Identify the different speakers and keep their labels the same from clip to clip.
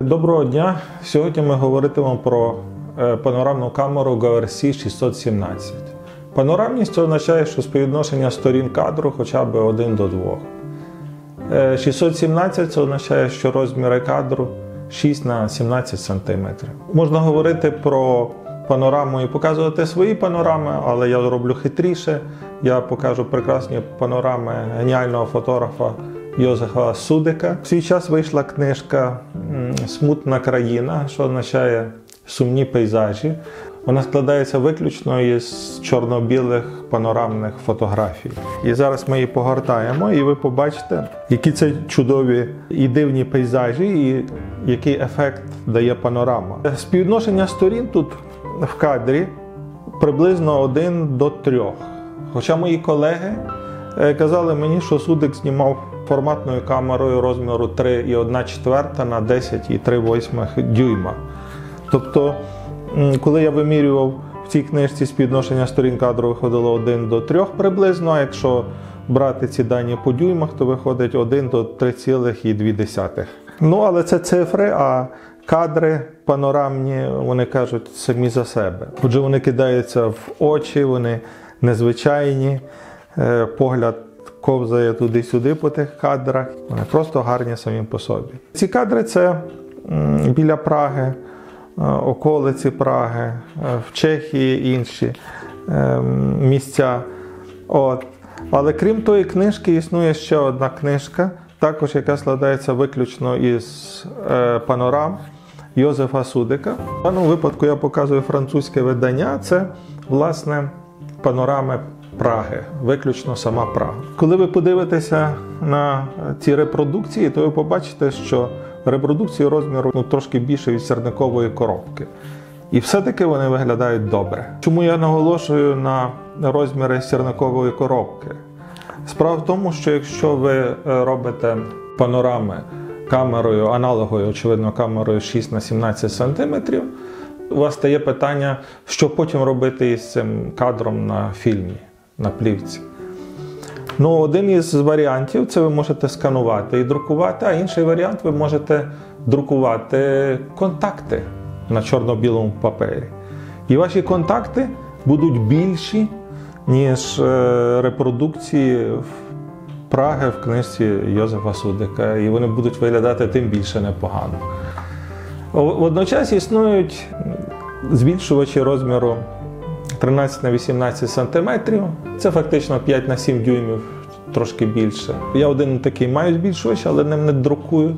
Speaker 1: Доброго дня! Сьогодні ми говоритимемо про панорамну камеру GoRC 617. Панорамність означає, що співвідношення сторін кадру хоча б 1 до 2. 617 це означає, що розміри кадру 6 на 17 см. Можна говорити про панораму і показувати свої панорами, але я зроблю хитріше. Я покажу прекрасні панорами геніального фотографа Йозефа Судика. В свій час вийшла книжка «Смутна країна», що означає «сумні пейзажі». Вона складається виключно із чорно-білих панорамних фотографій. І зараз ми її погортаємо, і ви побачите, які це чудові і дивні пейзажі, і який ефект дає панорама. Співвідношення сторін тут в кадрі приблизно 1 до 3. Хоча мої колеги казали мені, що Судик знімав форматною камерою розміру 3,1/4 на 10,3 дюйма. Тобто, коли я вимірював в цій книжці співвідношення сторін кадру, виходило 1 до 3 приблизно, а якщо брати ці дані по дюймах, то виходить 1 до 3,2. Ну, але це цифри, а кадри панорамні, вони кажуть самі за себе. Отже, вони кидаються в очі, вони незвичайні, погляд ковзає туди-сюди по тих кадрах, вони просто гарні самі по собі. Ці кадри – це біля Праги, околиці Праги, в Чехії інші місця. Але крім тої книжки, існує ще одна книжка, також яка складається виключно із панорам Йозефа Судика. В даному випадку я показую французьке видання, це, власне, панорами Праги, виключно сама Прага. Коли ви подивитеся на ці репродукції, то ви побачите, що репродукції розміру трошки більше від сірникової коробки. І все-таки вони виглядають добре. Чому я наголошую на розміри сірникової коробки? Справа в тому, що якщо ви робите панорами камерою, аналоговою, очевидно, камерою 6 на 17 см, у вас стає питання, що потім робити із цим кадром на фільмі, на плівці. Ну, один із варіантів – це ви можете сканувати і друкувати, а інший варіант – ви можете друкувати контакти на чорно-білому папері. І ваші контакти будуть більші, ніж репродукції Праги в книжці Йозефа Судика, і вони будуть виглядати тим більше непогано. Водночас існують збільшувачі розміру 13 на 18 см. Це фактично 5 на 7 дюймів, трошки більше. Я один такий маю збільшувач, але ним не друкую.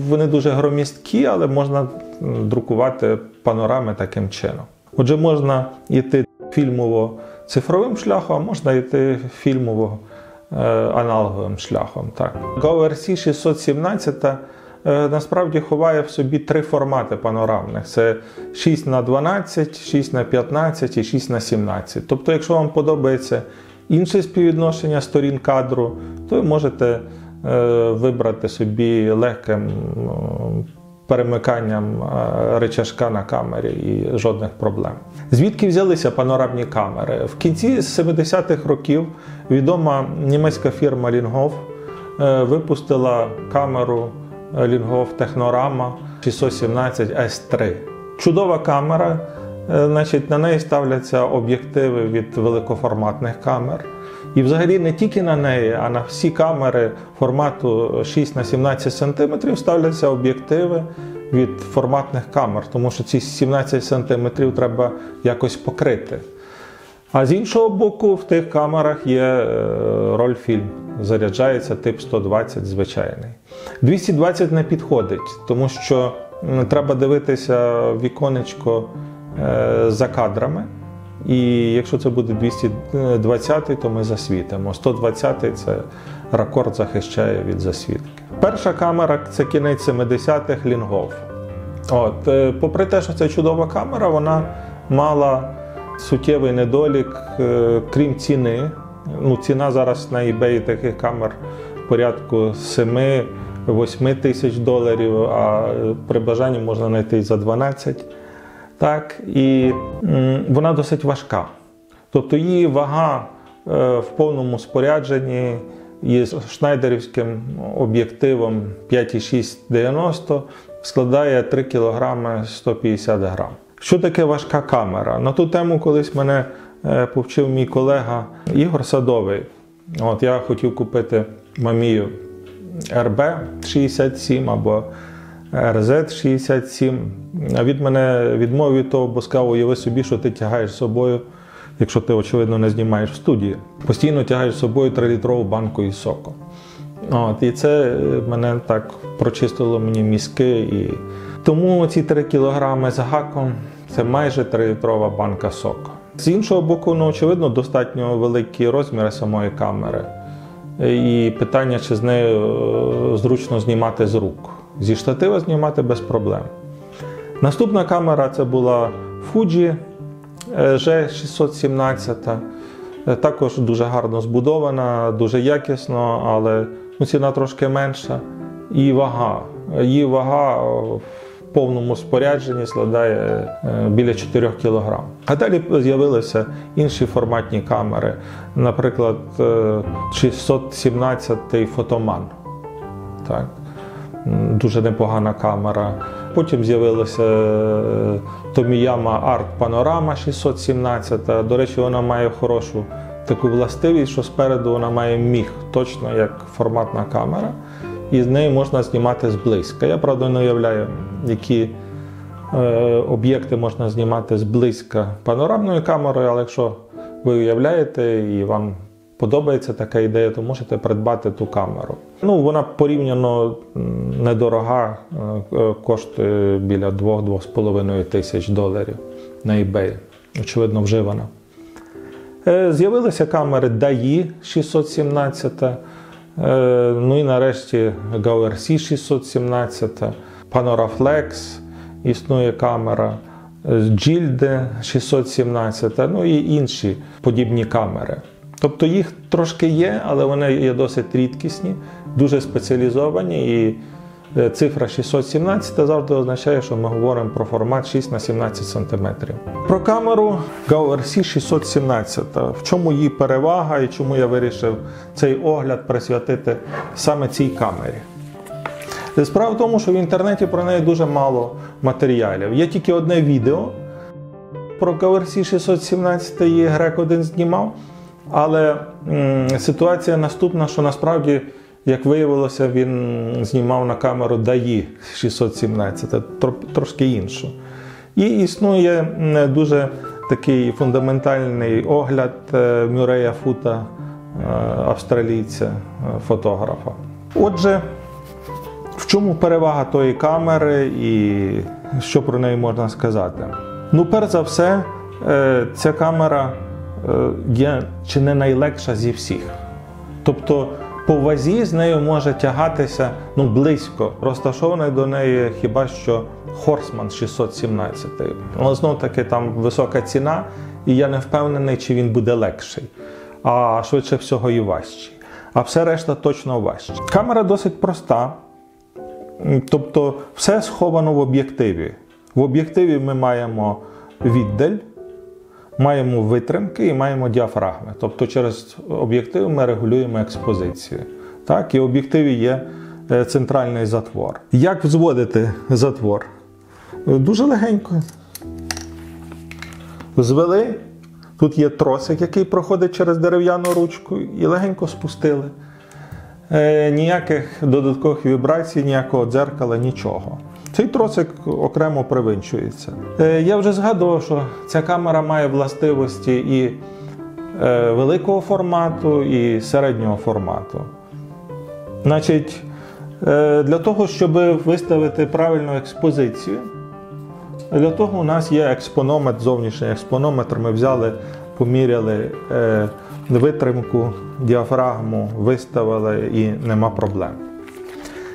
Speaker 1: Вони дуже громісткі, але можна друкувати панорами таким чином. Отже, можна йти фільмово-цифровим шляхом, а можна йти фільмово-аналоговим шляхом. GoRC 617 насправді ховає в собі 3 формати панорамних. Це 6 на 12, 6 на 15 і 6 на 17. Тобто, якщо вам подобається інше співвідношення сторін кадру, то ви можете вибрати собі легким перемиканням рычажка на камері і жодних проблем. Звідки взялися панорамні камери? В кінці 70-х років відома німецька фірма Linhof випустила камеру Linhof Technorama 617 S3. Чудова камера, на неї ставляться об'єктиви від великоформатних камер. І взагалі не тільки на неї, а на всі камери формату 6 на 17 см ставляться об'єктиви від форматних камер, тому що ці 17 см треба якось покрити. А з іншого боку, в тих камерах є рольфільм, заряджається тип 120 звичайний. 220 не підходить, тому що треба дивитися в віконечко за кадрами. І якщо це буде 220, то ми засвітимо. 120 – це ракорд захищає від засвітки. Перша камера – це кінець 70-х Linhof. Попри те, що це чудова камера, вона мала суттєвий недолік, крім ціни. Ціна зараз на eBay таких камер порядку 7-8 тисяч доларів, а при бажанні можна знайти і за 12. І вона досить важка. Тобто її вага в повному спорядженні із шнайдерівським об'єктивом 5,6-90 складає 3 кг 150 г. Що таке важка камера? На ту тему колись мене повчив мій колега Ігор Садовий. Я хотів купити Mamiya RB67 або RZ67. А від мене відмовив від того, бо сказав, уяви собі, що ти тягаєш з собою, якщо ти, очевидно, не знімаєш в студії, постійно тягаєш з собою 3-літрову банку із соку. І це мене так прочистило мені мізки. І тому ці 3 кг з гаком – це майже 3-літрова банка соку. З іншого боку, очевидно, достатньо великі розміри самої камери. І питання, чи з нею зручно знімати з рук. Зі штатива знімати без проблем. Наступна камера – це була Fuji G617. Також дуже гарно збудована, дуже якісно, але ціна трошки менша. І вага. Її вага в повному спорядженні складає біля 4 кг. А далі з'явилися інші форматні камери. Наприклад, 617-й Photoman. Так. Дуже непогана камера. Потім з'явилася Tomiyama Art Panorama 617. До речі, вона має хорошу таку властивість, що спереду вона має міг, точно як форматна камера. І з неї можна знімати зблизька. Я, правда, не уявляю, які об'єкти можна знімати зблизька панорамною камерою, але якщо ви уявляєте і вам подобається така ідея, то можете придбати ту камеру. Вона порівняно недорога, коштує біля 2-2,5 тисяч доларів на eBay. Очевидно, вживана. З'явилися камери DAI 617, і нарешті GoRC 617, Panoraflex існує камера, Gilde 617, і інші подібні камери. Тобто їх трошки є, але вони є досить рідкісні, дуже спеціалізовані, і цифра 617 завжди означає, що ми говоримо про формат 6х17 см. Про камеру GoRC 617. В чому її перевага і чому я вирішив цей огляд присвятити саме цій камері? Справа в тому, що в інтернеті про неї дуже мало матеріалів. Є тільки одне відео про GoRC 617, її Грек один знімав. Але ситуація наступна, що насправді, як виявилося, він знімав на камеру DAI 617, трошки іншу. І існує дуже такий фундаментальний огляд Мюррея Фута, австралійця, фотографа. Отже, в чому перевага тої камери і що про неї можна сказати? Перш за все, ця камера є чи не найлегша зі всіх. Тобто по вазі з нею може тягатися близько. Розташований до неї хіба що Horseman 617. Але знов-таки там висока ціна, і я не впевнений, чи він буде легший. А швидше всього і важчий. А все решта точно важче. Камера досить проста. Тобто все сховано в об'єктиві. В об'єктиві ми маємо віддаль, маємо витримки і маємо діафрагми. Тобто через об'єктив ми регулюємо експозицію. Так? І в об'єктиві є центральний затвор. Як взводити затвор? Дуже легенько. Звели. Тут є тросик, який проходить через дерев'яну ручку, і легенько спустили. Ніяких додаткових вібрацій, ніякого дзеркала, нічого. Цей тросик окремо привинчується. Я вже згадував, що ця камера має властивості і великого формату, і середнього формату. Значить, для того, щоб виставити правильну експозицію, для того у нас є експонометр, зовнішній експонометр. Ми взяли, поміряли витримку, діафрагму, виставили і нема проблем.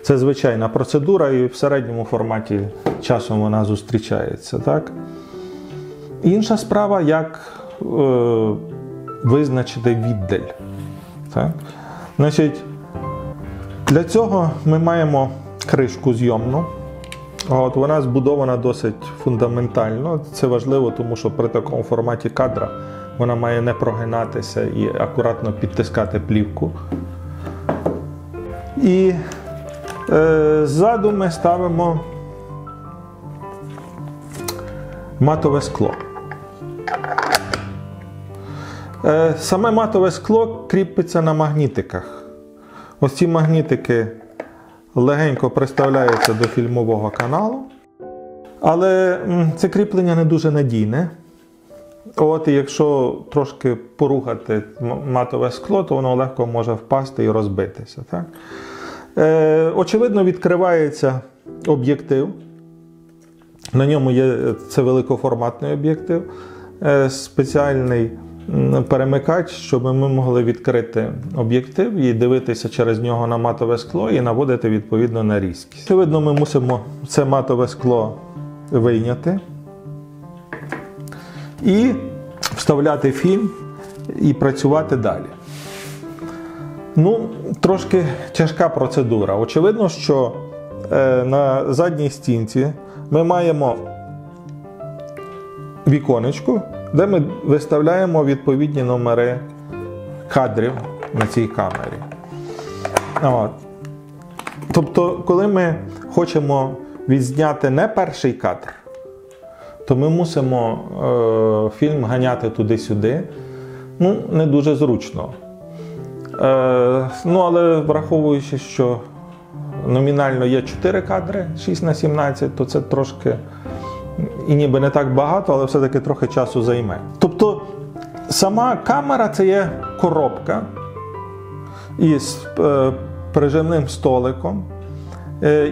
Speaker 1: Це звичайна процедура, і в середньому форматі часом вона зустрічається. Так? Інша справа, як визначити віддаль. Так? Значить, для цього ми маємо кришку зйомну. Вона збудована досить фундаментально. Це важливо, тому що при такому форматі кадра вона має не прогинатися і акуратно підтискати плівку. І ззаду ми ставимо матове скло. Саме матове скло кріпиться на магнітиках. Ось ці магнітики легенько приставляються до фільмового каналу, але це кріплення не дуже надійне. От, і якщо трошки порухати матове скло, то воно легко може впасти і розбитися. Так? Очевидно, відкривається об'єктив. На ньому є це великоформатний об'єктив, спеціальний перемикач, щоб ми могли відкрити об'єктив і дивитися через нього на матове скло і наводити відповідно на різкість. Очевидно, ми мусимо це матове скло вийняти і вставляти фільм і працювати далі. Ну, трошки тяжка процедура. Очевидно, що на задній стінці ми маємо віконечко, де ми виставляємо відповідні номери кадрів на цій камері. От. Тобто, коли ми хочемо відзняти не перший кадр, то ми мусимо фільм ганяти туди-сюди. Ну, не дуже зручно. Ну, але враховуючи, що номінально є 4 кадри, 6х17, то це трошки і ніби не так багато, але все-таки трохи часу займе. Тобто, сама камера – це є коробка із прижимним столиком,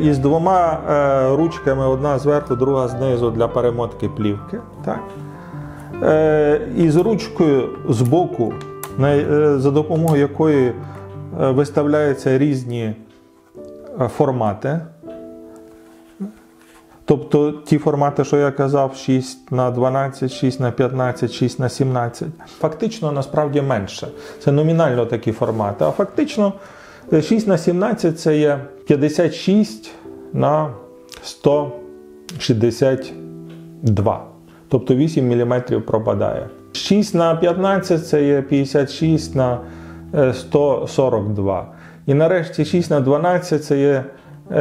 Speaker 1: із 2 ручками, одна зверху, друга знизу для перемотки плівки. Так? І з ручкою збоку, за допомогою якої виставляються різні формати. Тобто ті формати, що я казав, 6х12, 6х15, 6х17. Фактично, насправді, менше. Це номінально такі формати. А фактично 6х17 це є 56 на 162. Тобто 8 мм пропадає. 6х15 це є 56 на 142. І нарешті 6х12 це є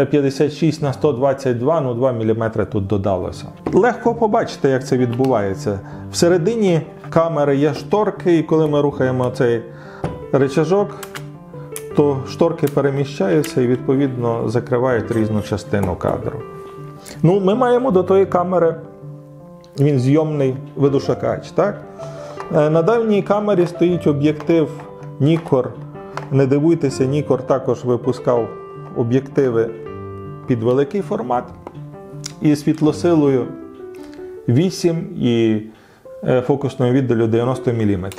Speaker 1: 56 на 122, ну 2 мм тут додалося. Легко побачити, як це відбувається. Всередині камери є шторки, і коли ми рухаємо цей рычажок, то шторки переміщаються і відповідно закривають різну частину кадру. Ну, ми маємо до тої камери, він зйомний видушакач, так? На дальній камері стоїть об'єктив Nikkor. Не дивуйтеся, Nikkor також випускав об'єктиви під великий формат і світлосилою 8 і фокусною віддалю 90 мм.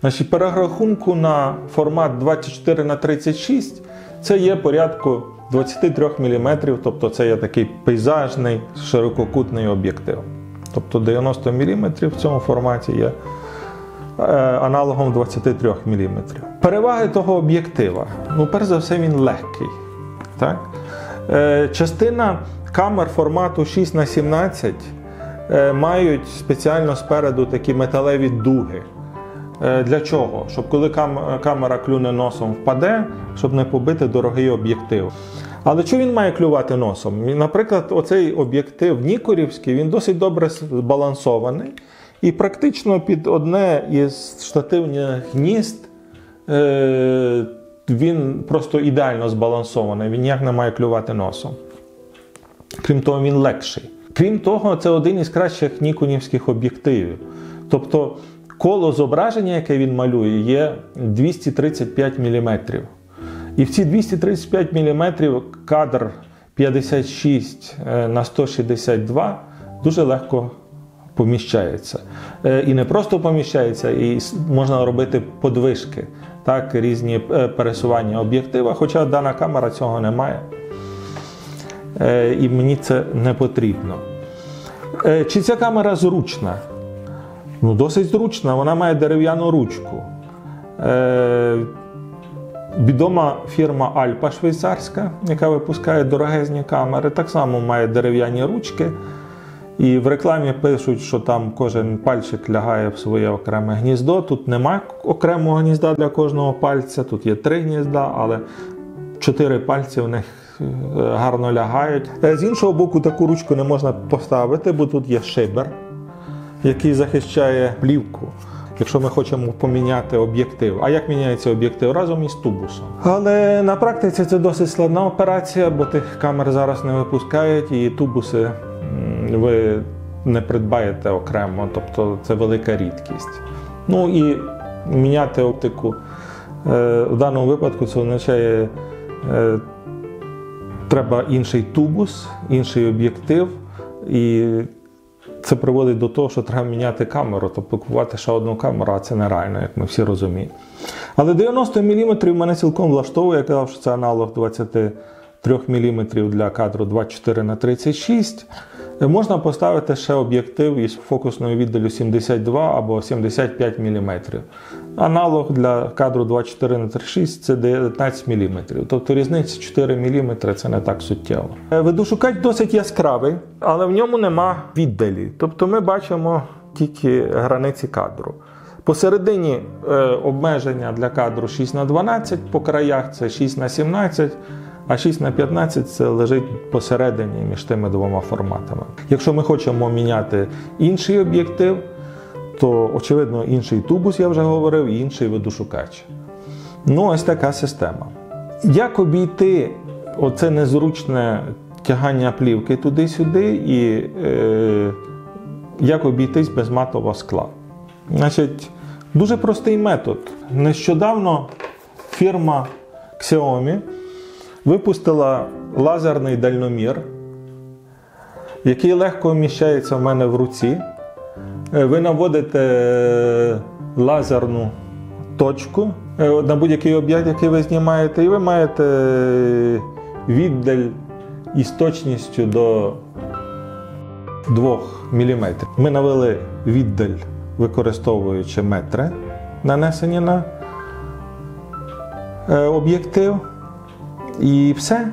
Speaker 1: Значить, перерахунку на формат 24х36 це є порядку 23 мм, тобто це є такий пейзажний ширококутний об'єктив. Тобто 90 мм в цьому форматі є аналогом 23 мм. Переваги того об'єктива. Ну, перш за все, він легкий. Так? Частина камер формату 6х17 мають спеціально спереду такі металеві дуги. Для чого? Щоб коли камера клюне носом, впаде, щоб не побити дорогий об'єктив. Але що він має клювати носом? Наприклад, оцей об'єктив нікорівський, він досить добре збалансований. І практично під одне із штативних гнізд він просто ідеально збалансований, він ніяк не має клювати носом. Крім того, він легший. Крім того, це один із кращих ніконівських об'єктивів. Тобто коло зображення, яке він малює, є 235 мм. І в ці 235 мм кадр 56 на 162 дуже легко поміщається. І не просто поміщається, і можна робити подвижки, так, різні пересування об'єктива, хоча дана камера цього не має. І мені це не потрібно. Чи ця камера зручна? Ну, досить зручна, вона має дерев'яну ручку. Відома фірма Альпа швейцарська, яка випускає дорогезні камери, так само має дерев'яні ручки. І в рекламі пишуть, що там кожен пальчик лягає в своє окреме гніздо. Тут немає окремого гнізда для кожного пальця, тут є 3 гнізда, але 4 пальці в них гарно лягають. З іншого боку, таку ручку не можна поставити, бо тут є шибер, який захищає плівку, якщо ми хочемо поміняти об'єктив. А як міняється об'єктив? Разом із тубусом. Але на практиці це досить складна операція, бо тих камер зараз не випускають, і тубуси ви не придбаєте окремо, тобто це велика рідкість. Ну і міняти оптику в даному випадку це означає, треба інший тубус, інший об'єктив, і це приводить до того, що треба міняти камеру, тобто купувати ще одну камеру, а це нереально, як ми всі розуміємо. Але 90 мм мене цілком влаштовує, я казав, що це аналог 23 мм для кадру 24х36. Можна поставити ще об'єктив із фокусною віддаллю 72 або 75 мм. Аналог для кадру 24х36 це 19 мм. Тобто різниця 4 мм це не так суттєво. Видошукач досить яскравий, але в ньому нема віддалі. Тобто ми бачимо тільки границі кадру. Посередині обмеження для кадру 6х12, по краях це 6х17. А 6х15 це лежить посередині між тими двома форматами. Якщо ми хочемо міняти інший об'єктив, то, очевидно, інший тубус, я вже говорив, і інший видошукач. Ну, ось така система. Як обійти оце незручне тягання плівки туди-сюди і як обійтись без матового скла? Значить, дуже простий метод. Нещодавно фірма Xiaomi випустила лазерний дальномір, який легко вміщається в мене в руці. Ви наводите лазерну точку на будь-який об'єкт, який ви знімаєте, і ви маєте віддаль із точністю до 2 мм. Ми навели віддаль, використовуючи метри, нанесені на об'єктив. І все.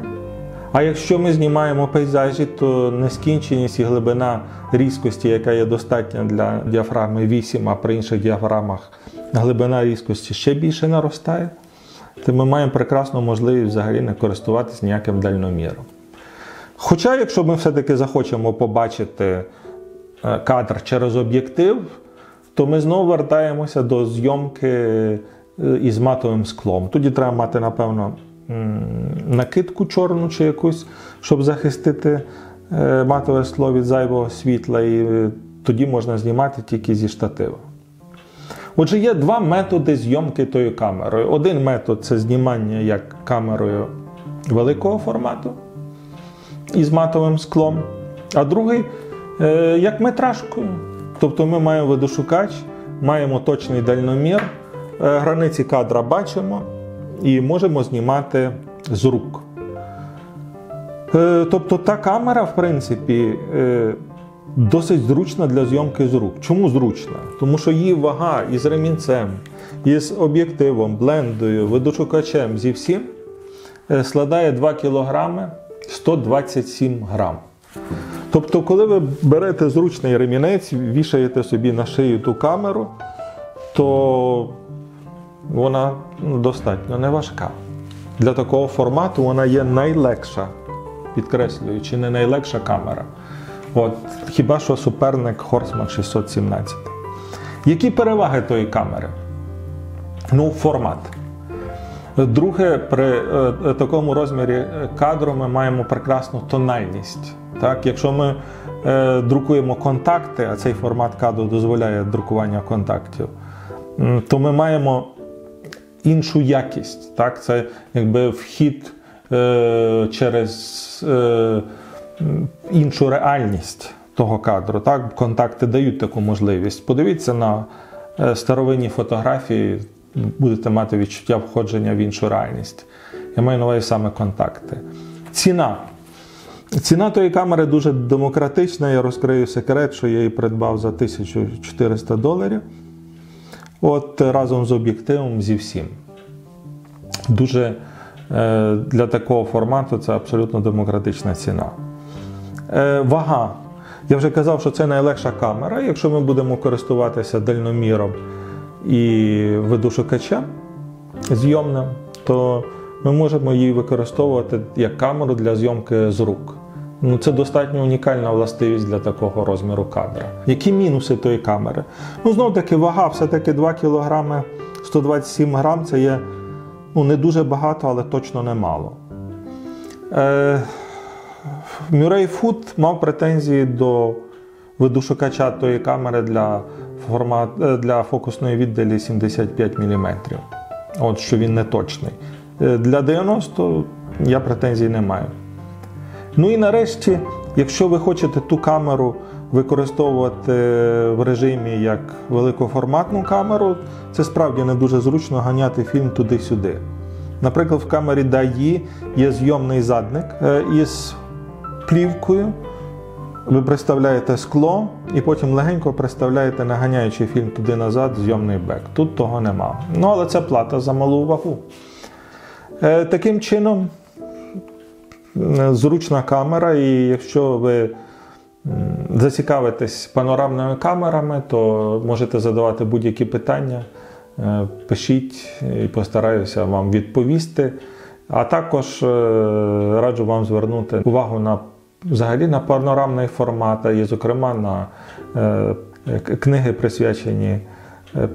Speaker 1: А якщо ми знімаємо пейзажі, то нескінченість і глибина різкості, яка є достатня для діафрагми 8, а при інших діафрагмах глибина різкості ще більше наростає, то ми маємо прекрасну можливість взагалі не користуватися ніяким дальноміром. Хоча, якщо ми все-таки захочемо побачити кадр через об'єктив, то ми знову вертаємося до зйомки із матовим склом. Тоді треба мати, напевно, накидку чорну чи якусь, щоб захистити матове скло від зайвого світла, і тоді можна знімати тільки зі штатива. Отже, є два методи зйомки тою камерою. Один метод – це знімання як камерою великого формату із матовим склом, а другий – як метражкою. Тобто ми маємо видошукач, маємо точний дальномір, границі кадра бачимо, і можемо знімати з рук. Тобто та камера, в принципі, досить зручна для зйомки з рук. Чому зручна? Тому що її вага із ремінцем, із об'єктивом, блендою, видошукачем, зі всім складає 2 кг 127 грам. Тобто, коли ви берете зручний ремінець, вішаєте собі на шию ту камеру, то вона достатньо не важка. Для такого формату вона є найлегша, підкреслюю, чи не найлегша камера. От, хіба що суперник Horstman 617. Які переваги тої камери? Ну, формат. Друге, при такому розмірі кадру ми маємо прекрасну тональність. Так? Якщо ми друкуємо контакти, а цей формат кадру дозволяє друкування контактів, то ми маємо іншу якість. Так? Це якби вхід через іншу реальність того кадру. Так? Контакти дають таку можливість. Подивіться на старовинні фотографії, будете мати відчуття входження в іншу реальність. Я маю на увазі саме контакти. Ціна. Ціна тої камери дуже демократична. Я розкрию секрет, що я її придбав за $1400. От разом з об'єктивом, зі всім. Дуже для такого формату це абсолютно демократична ціна. Вага. Я вже казав, що це найлегша камера. Якщо ми будемо користуватися дальноміром і видошукачем зйомним, то ми можемо її використовувати як камеру для зйомки з рук. Це достатньо унікальна властивість для такого розміру кадра. Які мінуси тої камери? Знов-таки вага, все-таки 2 кг 127 грам, це є не дуже багато, але точно немало. Murray Foot мав претензії до видушукача тої камери для фокусної віддалі 75 мм. От, що він не точний. Для 90 я претензій не маю. І нарешті, якщо ви хочете ту камеру використовувати в режимі як великоформатну камеру, це справді не дуже зручно ганяти фільм туди-сюди. Наприклад, в камері DAI є зйомний задник із плівкою, ви приставляєте скло і потім легенько приставляєте, наганяючи фільм туди-назад, зйомний бек. Тут того нема. Але це плата за малу вагу. Таким чином, зручна камера, і якщо ви зацікавитесь панорамними камерами, то можете задавати будь-які питання, пишіть і постараюся вам відповісти. А також раджу вам звернути увагу взагалі на панорамний формат, і, зокрема, на книги, присвячені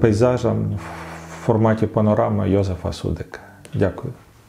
Speaker 1: пейзажам в форматі панорами Йозефа Судика. Дякую.